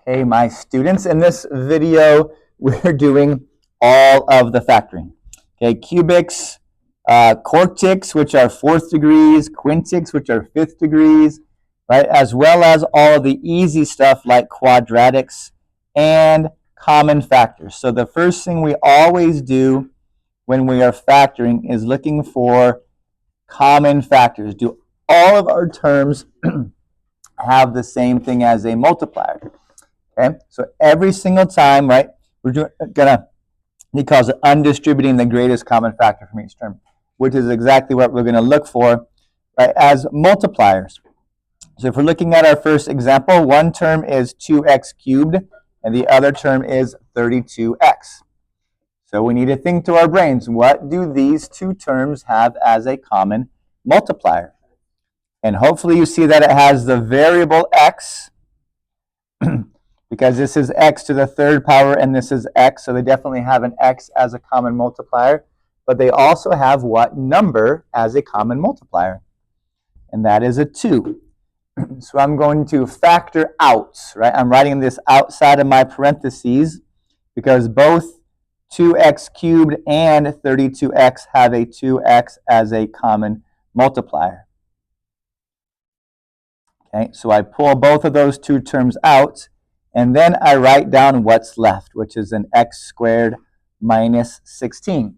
Hey, my students, in this video, we're doing all of the factoring. Okay, cubics, quartics, which are fourth degrees, quintics, which are fifth degrees, right? As well as all of the easy stuff like quadratics and common factors. So the first thing we always do when we are factoring is looking for common factors. Do all of our terms have the same thing as a multiplier? Okay, so every single time, right, we're gonna, he calls it undistributing the greatest common factor from each term, which is exactly what we're gonna look for, right, as multipliers. So if we're looking at our first example, one term is 2x cubed, and the other term is 32x. So we need to think to our brains, what do these two terms have as a common multiplier? And hopefully you see that it has the variable x, because this is x to the third power and this is x, so they definitely have an x as a common multiplier, but they also have what number as a common multiplier? And that is a 2. So I'm going to factor out, right? I'm writing this outside of my parentheses because both 2x cubed and 32x have a 2x as a common multiplier. Okay, so I pull both of those two terms out, and then I write down what's left, which is an x squared minus 16.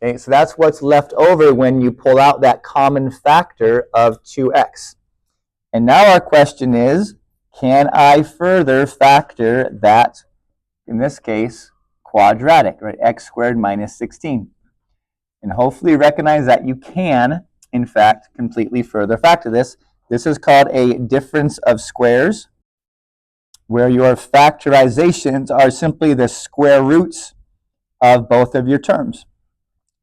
Okay, so that's what's left over when you pull out that common factor of 2x. And now our question is, can I further factor that, in this case, quadratic, right? X squared minus 16. And hopefully recognize that you can, in fact, completely further factor this. This is called a difference of squares, where your factorizations are simply the square roots of both of your terms.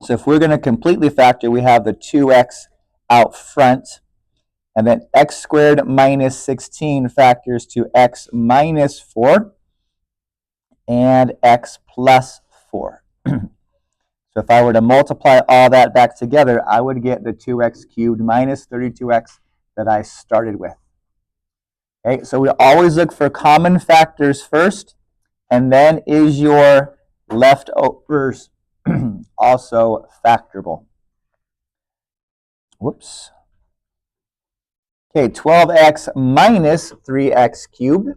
So if we're going to completely factor, we have the 2x out front, and then x squared minus 16 factors to x minus 4 and x plus 4. So if I were to multiply all that back together, I would get the 2x cubed minus 32x that I started with. Okay, so we always look for common factors first, and then is your leftovers also factorable? Whoops. Okay, 12x minus 3x cubed.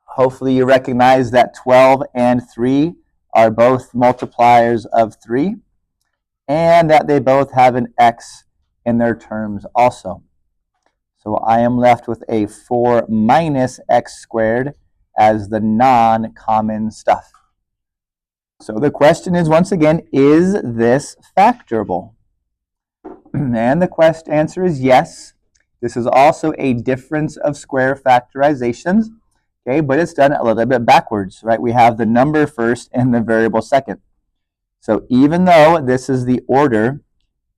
Hopefully you recognize that 12 and 3 are both multipliers of 3, and that they both have an x in their terms also. So I am left with a 4 minus x squared as the non-common stuff. So the question is, once again, is this factorable? And the answer is yes. This is also a difference of square factorizations, okay, but it's done a little bit backwards, right? We have the number first and the variable second. So even though this is the order,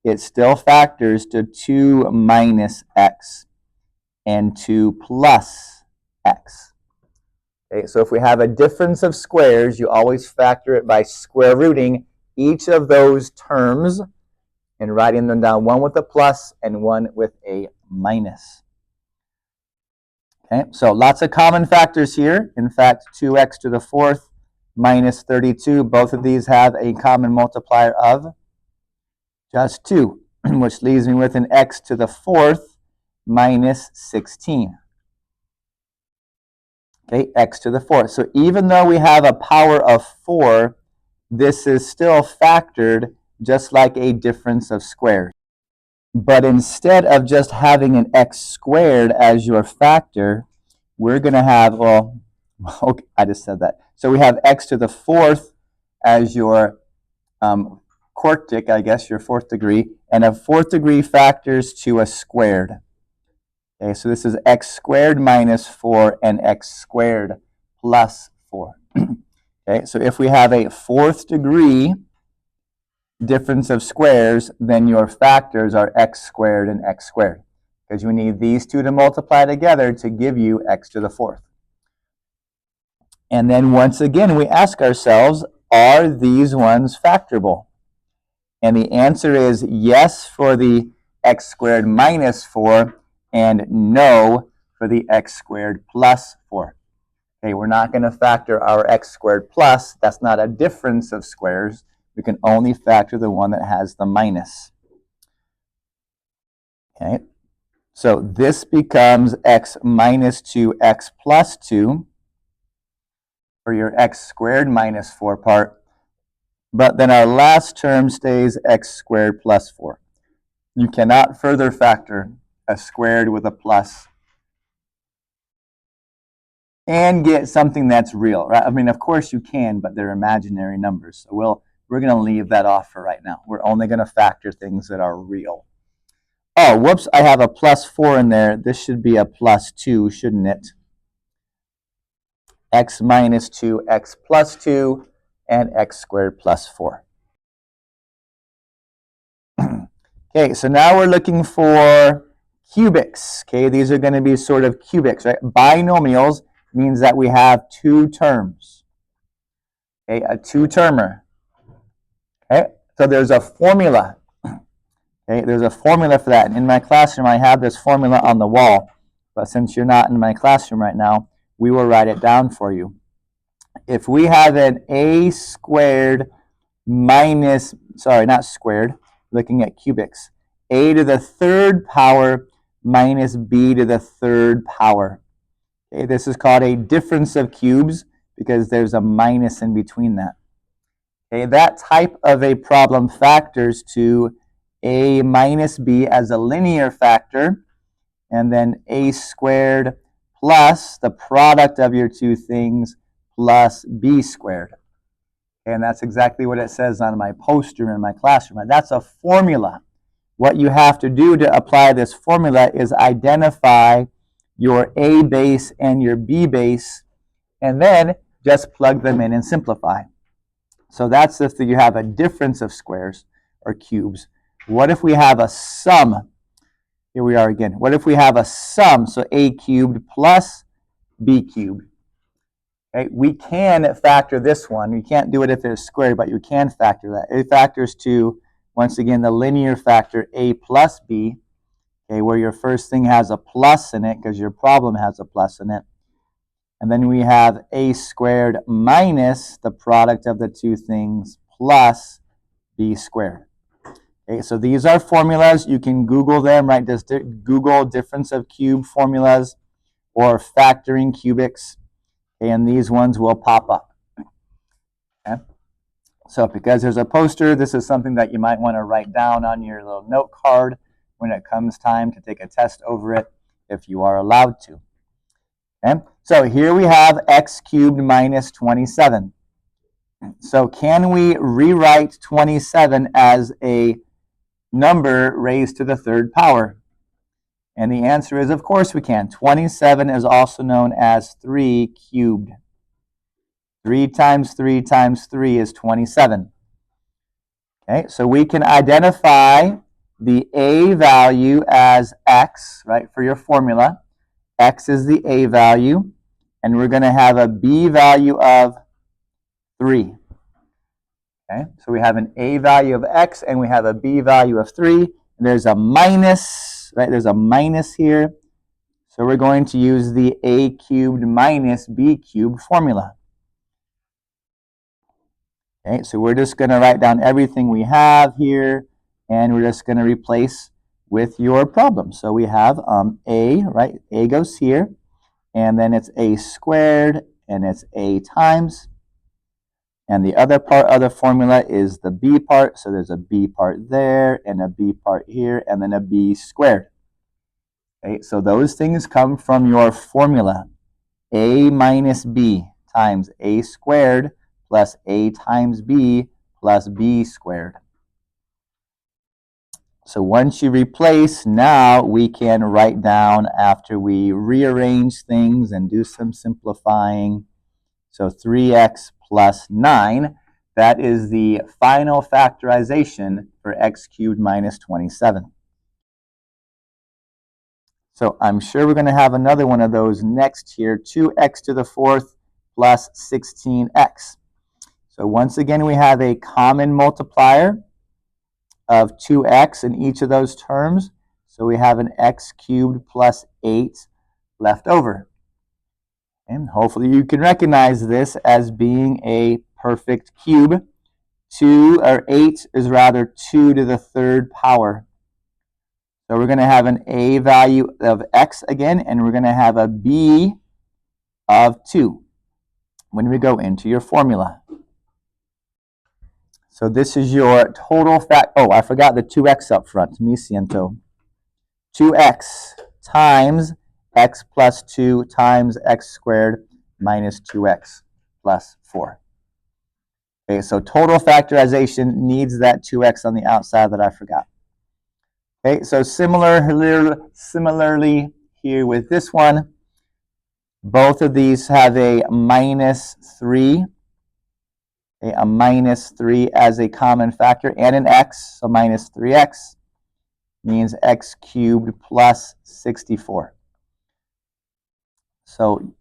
it still factors to 2 minus x and 2 plus x. Okay, so if we have a difference of squares, you always factor it by square rooting each of those terms and writing them down, one with a plus and one with a minus. Okay, so lots of common factors here. In fact, 2x to the fourth minus 32, both of these have a common multiplier of just 2, which leaves me with an x to the fourth minus 16. Okay, x to the fourth. So even though we have a power of 4, this is still factored just like a difference of squares. But instead of just having an x squared as your factor, we're going to have, well, okay, I just said that. So we have x to the fourth as your quartic, I guess, your fourth degree, and a fourth degree factors to a squared. Okay, so this is x squared minus 4 and x squared plus 4. Okay, so if we have a fourth degree difference of squares, then your factors are x squared and x squared, because you need these two to multiply together to give you x to the fourth. And then once again, we ask ourselves, are these ones factorable? And the answer is yes for the x squared minus 4 and no for the x squared plus 4. Okay, we're not going to factor our x squared plus. That's not a difference of squares. We can only factor the one that has the minus. Okay, so this becomes x minus 2x plus 2 for your x squared minus 4 part. But then our last term stays x squared plus 4. You cannot further factor a squared with a plus and get something that's real, right? I mean, of course you can, but they're imaginary numbers. So we're going to leave that off for right now. We're only going to factor things that are real. Oh, whoops, I have a plus 4 in there. This should be a plus 2, shouldn't it? X minus 2, x plus 2, and x squared plus 4. Okay, so now we're looking for cubics. Okay, these are going to be sort of cubics, right? Binomials means that we have two terms. Okay, a two-termer. Okay, so there's a formula. Okay, there's a formula for that. And in my classroom, I have this formula on the wall. But since you're not in my classroom right now, we will write it down for you. If we have an a squared minus, sorry, not squared, looking at cubics, a to the third power minus b to the third power. Okay, this is called a difference of cubes because there's a minus in between that. Okay, that type of a problem factors to a minus b as a linear factor, and then a squared plus the product of your two things plus b squared. Okay, and that's exactly what it says on my poster in my classroom. And that's a formula. What you have to do to apply this formula is identify your a base and your b base, and then just plug them in and simplify. So that's if you have a difference of squares or cubes. What if we have a sum? Here we are again. What if we have a sum? So a cubed plus b cubed. Okay, we can factor this one. You can't do it if it's squared, but you can factor that. It factors to, once again, the linear factor a plus b, okay, where your first thing has a plus in it because your problem has a plus in it. And then we have a squared minus the product of the two things plus b squared. Okay, so these are formulas. You can Google them, right? Just Google difference of cube formulas or factoring cubics, and these ones will pop up. Okay? So because there's a poster, this is something that you might want to write down on your little note card when it comes time to take a test over it, if you are allowed to. Okay? So here we have x cubed minus 27. So can we rewrite 27 as a number raised to the third power? And the answer is, of course we can. 27 is also known as 3 cubed. 3 times 3 times 3 is 27. Okay, so we can identify the a value as x, right, for your formula. X is the a value, and we're going to have a b value of 3. Okay, so we have an a value of x, and we have a b value of 3. And there's a minus, right? There's a minus here. So we're going to use the a cubed minus b cubed formula. Okay, so we're just going to write down everything we have here, and we're just going to replace with your problem. So we have a, right? A goes here, and then it's a squared, and it's a times. And the other part of the formula is the b part. So there's a b part there, and a b part here, and then a b squared. Okay, so those things come from your formula. A minus b times a squared plus a times b plus b squared. So once you replace, now we can write down after we rearrange things and do some simplifying. So 3x plus 9, that is the final factorization for x cubed minus 27. So I'm sure we're going to have another one of those next here, 2x to the fourth plus 16x. So once again, we have a common multiplier of 2x in each of those terms. So we have an x cubed plus 8 left over. And hopefully you can recognize this as being a perfect cube. 8 is rather 2 to the third power. So we're going to have an a value of x again, and we're going to have a b of 2 when we go into your formula. So this is your total fact. Oh, I forgot the 2x up front. Mi siento. 2x times x plus 2 times x squared minus 2x plus 4. Okay, so total factorization needs that 2x on the outside that I forgot. Okay, so similarly here with this one, both of these have a minus 3. Okay, a minus 3 as a common factor and an x, so minus 3x means x cubed plus 64. So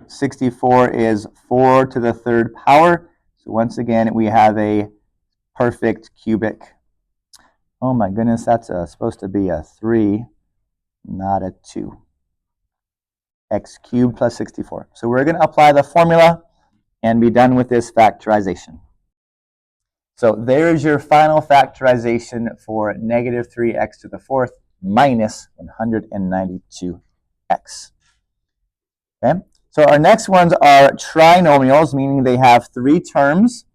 64 is 4 to the third power. So once again, we have a perfect cubic. Oh my goodness, that's supposed to be a 3, not a 2. X cubed plus 64. So we're going to apply the formula and be done with this factorization. So there's your final factorization for negative 3x to the fourth minus 192x. Okay? So our next ones are trinomials, meaning they have 3 terms.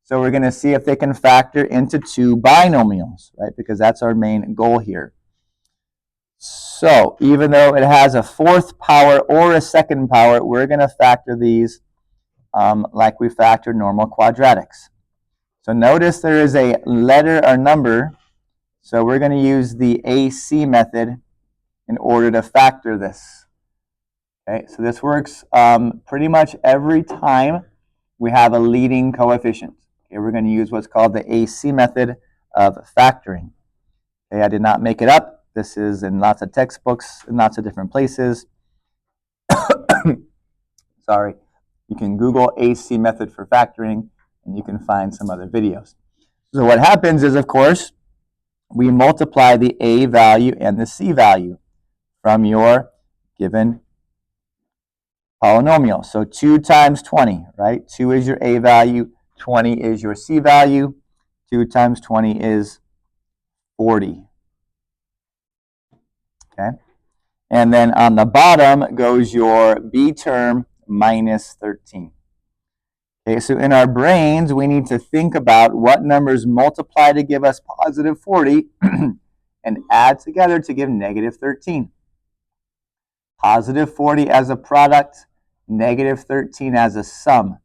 So we're going to see if they can factor into 2 binomials, right? Because that's our main goal here. So even though it has a fourth power or a second power, we're going to factor these like we factor normal quadratics. So notice there is a letter or number. So we're going to use the AC method in order to factor this. Okay, so this works pretty much every time we have a leading coefficient. Okay, we're going to use what's called the AC method of factoring. Okay, I did not make it up. This is in lots of textbooks in lots of different places. Sorry. You can Google AC method for factoring, and you can find some other videos. So what happens is, of course, we multiply the A value and the C value from your given polynomial. So 2 times 20, right? 2 is your A value, 20 is your C value. 2 times 20 is 40. Okay? And then on the bottom goes your B term minus 13. Okay, so in our brains, we need to think about what numbers multiply to give us positive 40 and add together to give negative 13. Positive 40 as a product, negative 13 as a sum.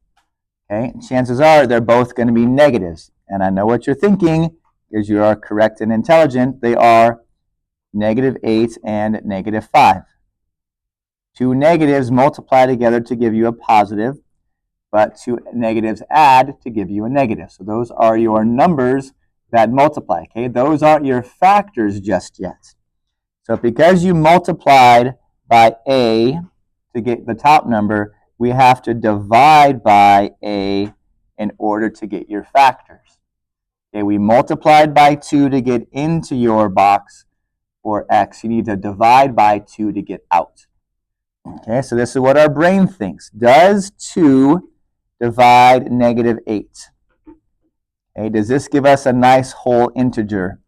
Okay, chances are they're both going to be negatives. And I know what you're thinking, because you are correct and intelligent. They are negative 8 and negative 5. 2 negatives multiply together to give you a positive, but 2 negatives add to give you a negative. So those are your numbers that multiply. Okay, those aren't your factors just yet. So because you multiplied by A to get the top number, we have to divide by A in order to get your factors. Okay, we multiplied by 2 to get into your box for X. You need to divide by 2 to get out. Okay, so this is what our brain thinks. Does 2 divide negative 8? Okay, does this give us a nice whole integer?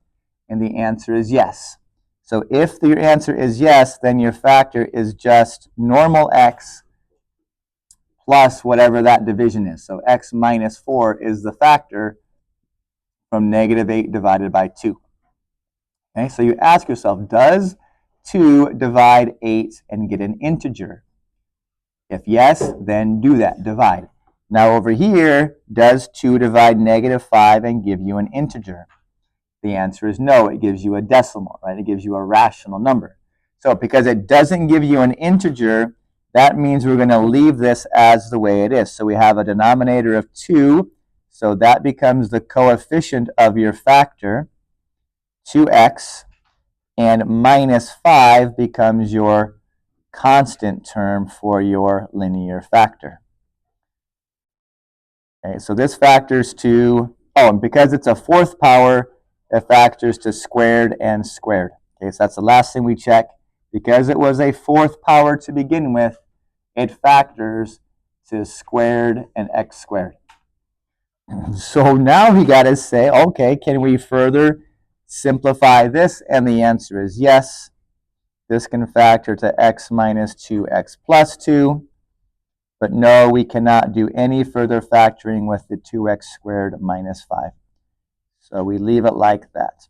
And the answer is yes. So if your answer is yes, then your factor is just normal x plus whatever that division is. So x minus 4 is the factor from negative 8 divided by 2. Okay, so you ask yourself, does 2 divide 8 and get an integer? If yes, then do that, divide. Now over here, does 2 divide negative 5 and give you an integer? The answer is no, it gives you a decimal, right? It gives you a rational number. So because it doesn't give you an integer, that means we're going to leave this as the way it is. So we have a denominator of 2, so that becomes the coefficient of your factor, 2x, and minus 5 becomes your constant term for your linear factor. Okay, so this factors to, and because it's a fourth power, it factors to squared and squared. Okay, so that's the last thing we check. Because it was a fourth power to begin with, it factors to squared and x squared. So now we got to say, okay, can we further simplify this? And the answer is yes. This can factor to x minus 2x plus 2. But no, we cannot do any further factoring with the 2x squared minus 5. So we leave it like that.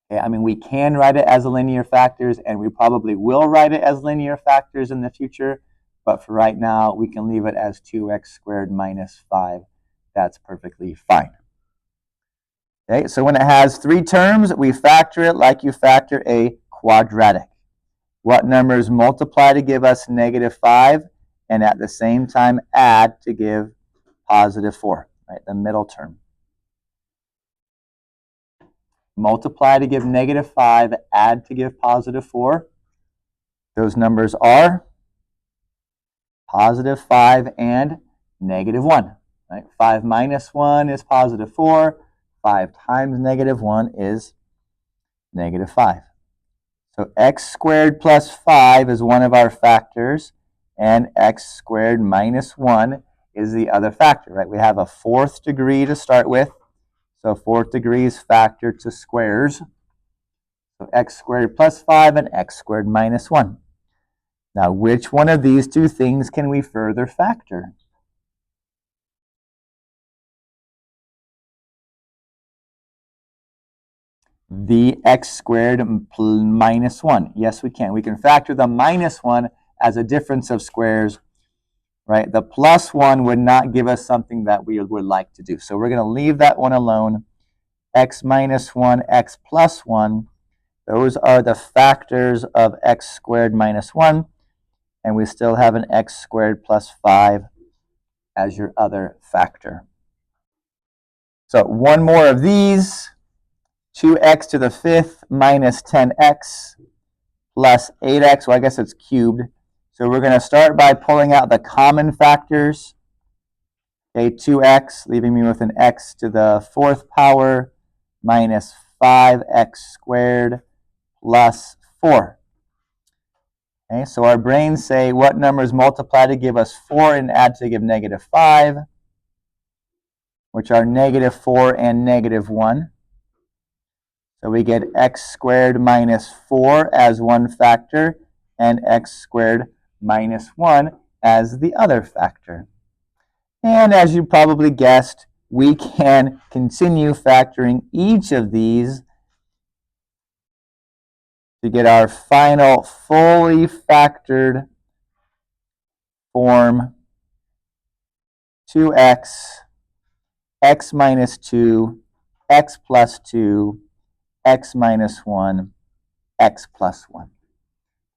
Okay, I mean, we can write it as linear factors, and we probably will write it as linear factors in the future. But for right now, we can leave it as 2x squared minus 5. That's perfectly fine. Okay, so when it has three terms, we factor it like you factor a quadratic. What numbers multiply to give us negative 5, and at the same time add to give positive 4, right? The middle term. Multiply to give negative 5, add to give positive 4. Those numbers are positive 5 and negative 1. Right? 5 minus 1 is positive 4. 5 times negative 1 is negative 5. So x squared plus 5 is one of our factors, and x squared minus 1 is the other factor. Right? We have a fourth degree to start with. So fourth degrees factor to squares. So x squared plus 5 and x squared minus 1. Now, which one of these two things can we further factor? The x squared minus 1. Yes, we can. We can factor the minus 1 as a difference of squares, right? The plus 1 would not give us something that we would like to do. So we're going to leave that one alone. X minus 1, x plus 1. Those are the factors of x squared minus 1. And we still have an x squared plus 5 as your other factor. So one more of these. 2x to the fifth minus 10x plus 8x. Well, I guess it's cubed. So we're going to start by pulling out the common factors. Okay, 2x, leaving me with an x to the fourth power minus 5x squared plus 4. Okay, so our brains say what numbers multiply to give us 4 and add to give negative 5, which are negative 4 and negative 1. So we get x squared minus 4 as one factor and x squared minus 1 as the other factor. And as you probably guessed, we can continue factoring each of these to get our final fully factored form 2x, x minus 2, x plus 2, x minus 1, x plus 1.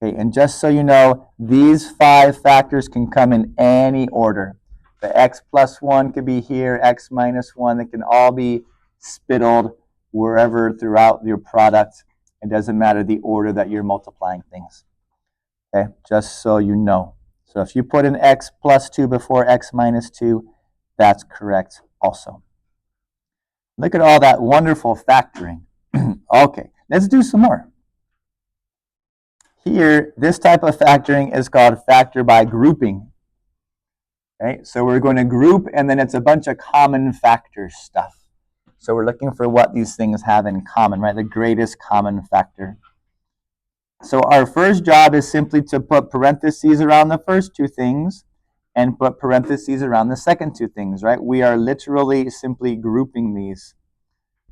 Okay, and just so you know, these 5 factors can come in any order. The x plus 1 could be here, x minus 1. They can all be spittled wherever throughout your product. It doesn't matter the order that you're multiplying things. Okay, just so you know. So if you put an x plus 2 before x minus 2, that's correct also. Look at all that wonderful factoring. Okay, let's do some more. Here, this type of factoring is called factor by grouping. Okay, so we're going to group, and then it's a bunch of common factor stuff. So we're looking for what these things have in common, right? The greatest common factor. So our first job is simply to put parentheses around the first two things and put parentheses around the second two things, right? We are literally simply grouping these.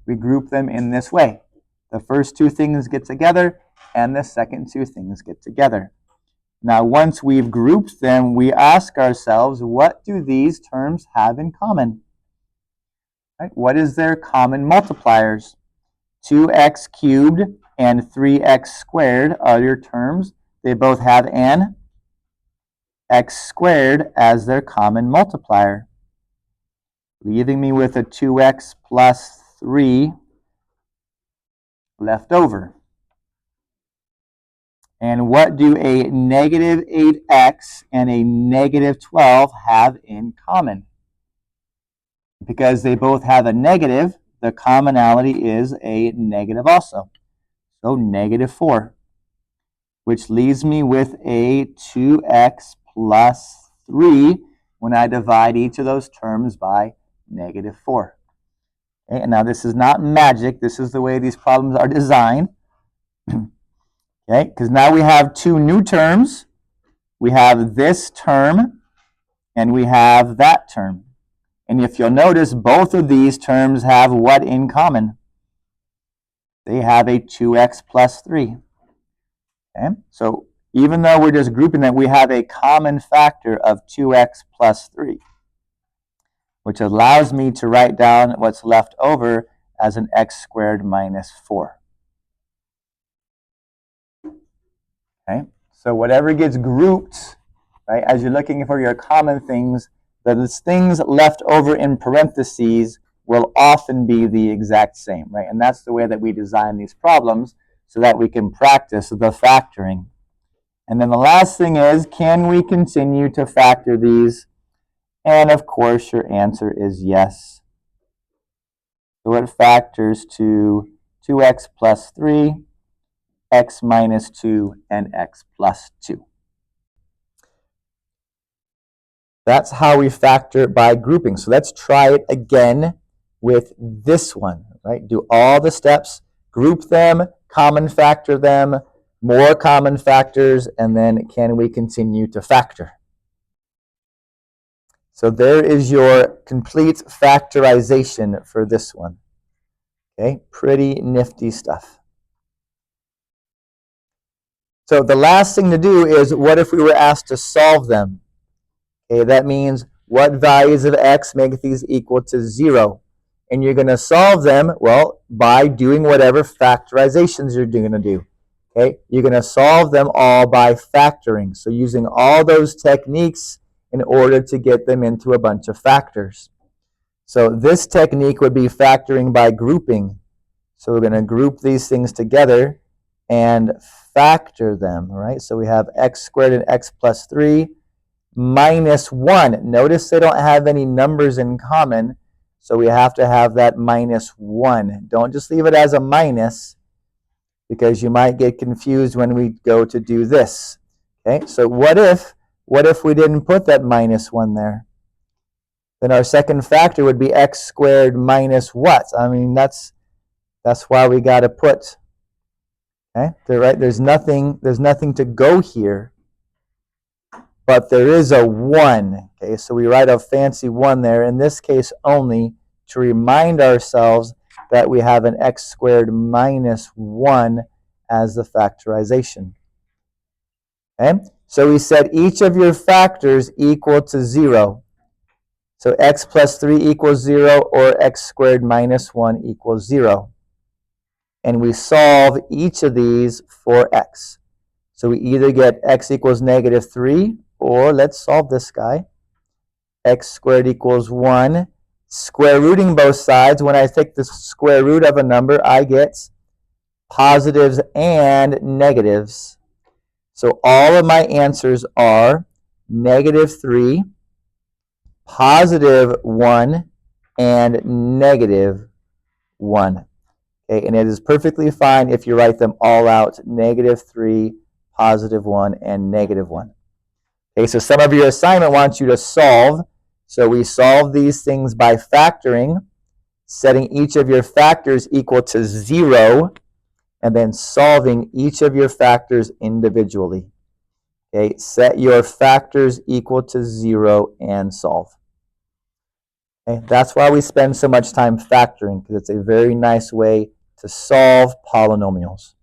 We group them in this way. The first two things get together, and the second two things get together. Now, once we've grouped them, we ask ourselves, what do these terms have in common? Right? What is their common multipliers? 2x cubed and 3x squared are your terms. They both have an x squared as their common multiplier, leaving me with a 2x plus 3 left over. And what do a negative 8x and a negative 12 have in common? Because they both have a negative, the commonality is a negative also. So negative 4. which leaves me with a 2x plus 3 when I divide each of those terms by negative 4. Okay, and now this is not magic. This is the way these problems are designed. Okay, because now we have two new terms. We have this term, and we have that term. And if you'll notice, both of these terms have what in common? They have a 2x plus 3. Okay, so even though we're just grouping them, we have a common factor of 2x plus 3, which allows me to write down what's left over as an x squared minus 4. Okay, so whatever gets grouped, right, as you're looking for your common things, those things left over in parentheses will often be the exact same, right? And that's the way that we design these problems so that we can practice the factoring. And then the last thing is, can we continue to factor these? And of course, your answer is yes. So it factors to 2x plus 3, x minus 2, and x plus 2. That's how we factor by grouping. So let's try it again with this one, right? Do all the steps, group them, common factor them, more common factors, and then can we continue to factor? So there is your complete factorization for this one. Okay, pretty nifty stuff. So the last thing to do is, what if we were asked to solve them? Okay, that means what values of x make these equal to 0? And you're going to solve them, well, by doing whatever factorizations you're going to do. Okay, you're going to solve them all by factoring. So using all those techniques in order to get them into a bunch of factors. So this technique would be factoring by grouping. So we're going to group these things together and factor them, right? So we have x squared and x plus 3 minus 1. Notice they don't have any numbers in common, so we have to have that minus 1. Don't just leave it as a minus, because you might get confused when we go to do this. Okay, so what if we didn't put that minus 1 there? Then our second factor would be x squared minus what? I mean, that's why we got to put. Okay, right? There's nothing to go here, but there is a 1. Okay, so we write a fancy 1 there. In this case only, to remind ourselves that we have an x squared minus 1 as the factorization. Okay, so we set each of your factors equal to 0. So x plus 3 equals 0, or x squared minus 1 equals 0. And we solve each of these for x. So we either get x equals negative 3, or let's solve this guy. X squared equals 1. Square rooting both sides. When I take the square root of a number, I get positives and negatives. So all of my answers are negative 3, positive 1, and negative 1. Okay, and it is perfectly fine if you write them all out, negative 3, positive 1, and negative 1. Okay, so some of your assignment wants you to solve. So we solve these things by factoring, setting each of your factors equal to 0, and then solving each of your factors individually. Okay, set your factors equal to 0 and solve. Okay, that's why we spend so much time factoring, because it's a very nice way to solve polynomials.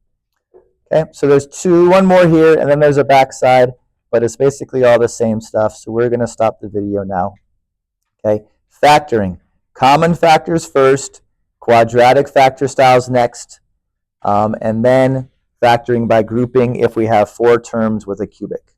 Okay, so there's one more here, and then there's a backside, but it's basically all the same stuff. So we're going to stop the video now. Okay, factoring. Common factors first, quadratic factor styles next, and then factoring by grouping if we have 4 terms with a cubic.